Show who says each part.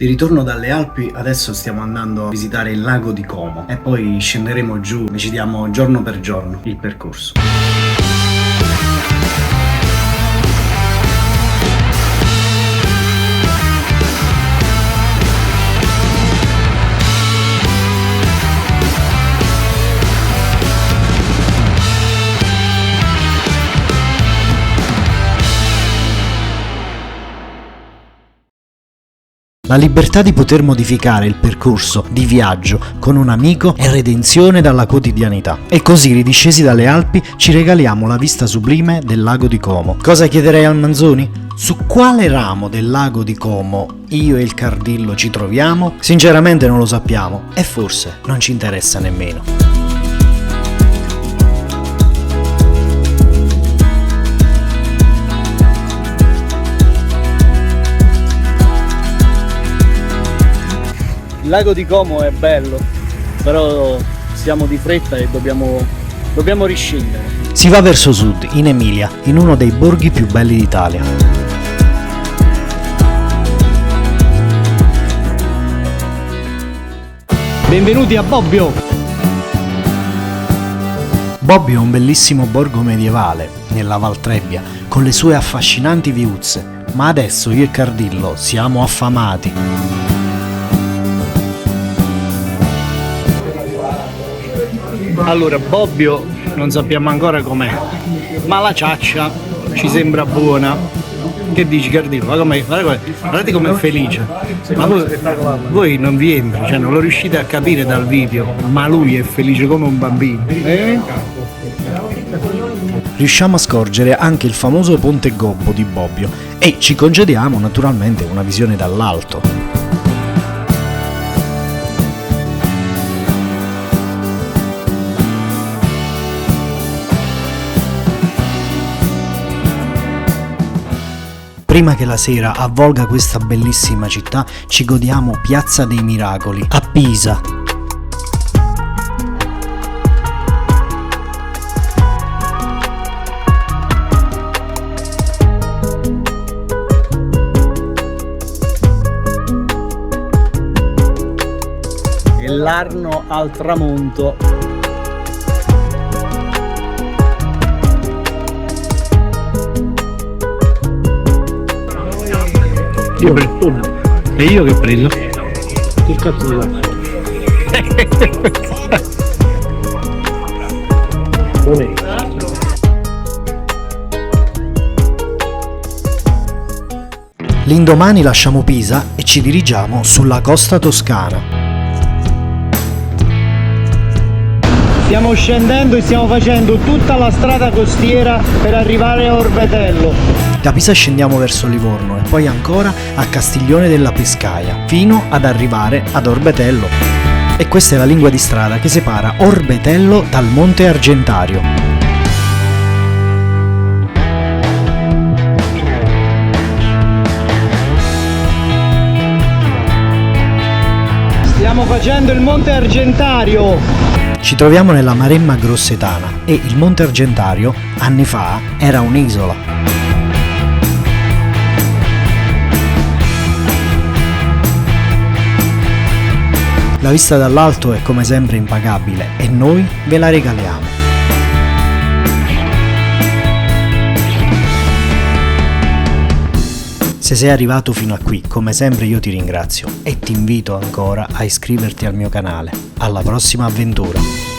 Speaker 1: Di ritorno dalle Alpi adesso stiamo andando a visitare il lago di Como e poi scenderemo giù, decidiamo giorno per giorno il percorso. La libertà di poter modificare il percorso di viaggio con un amico è redenzione dalla quotidianità. E così, ridiscesi dalle Alpi, ci regaliamo la vista sublime del lago di Como. Cosa chiederei al Manzoni? Su quale ramo del lago di Como io e il Cardillo ci troviamo? Sinceramente non lo sappiamo e forse non ci interessa nemmeno.
Speaker 2: Il lago di Como è bello, però siamo di fretta e dobbiamo riscendere.
Speaker 1: Si va verso sud, in Emilia, in uno dei borghi più belli d'Italia.
Speaker 2: Benvenuti a Bobbio!
Speaker 1: Bobbio è un bellissimo borgo medievale, nella Val Trebbia, con le sue affascinanti viuzze, ma adesso io e Cardillo siamo affamati.
Speaker 2: Allora, Bobbio non sappiamo ancora com'è, ma la ciaccia ci sembra buona. Che dici, Cardillo? Guardate com'è felice. Ma voi non vi entra, cioè non lo riuscite a capire dal video, ma lui è felice come un bambino.
Speaker 1: Riusciamo a scorgere anche il famoso Ponte Gobbo di Bobbio e ci concediamo naturalmente una visione dall'alto. Prima che la sera avvolga questa bellissima città, ci godiamo Piazza dei Miracoli, a Pisa.
Speaker 2: E l'Arno al tramonto.
Speaker 3: E io che prendo? Che cazzo di faccio?
Speaker 1: L'indomani lasciamo Pisa e ci dirigiamo sulla costa toscana.
Speaker 2: Stiamo scendendo e stiamo facendo tutta la strada costiera per arrivare a Orbetello.
Speaker 1: Da Pisa scendiamo verso Livorno e poi ancora a Castiglione della Pescaia, fino ad arrivare ad Orbetello. E questa è la lingua di strada che separa Orbetello dal Monte Argentario.
Speaker 2: Stiamo facendo il Monte Argentario.
Speaker 1: Ci troviamo nella Maremma grossetana e il Monte Argentario, anni fa, era un'isola. La vista dall'alto è come sempre impagabile e noi ve la regaliamo. Se sei arrivato fino a qui, come sempre io ti ringrazio e ti invito ancora a iscriverti al mio canale. Alla prossima avventura!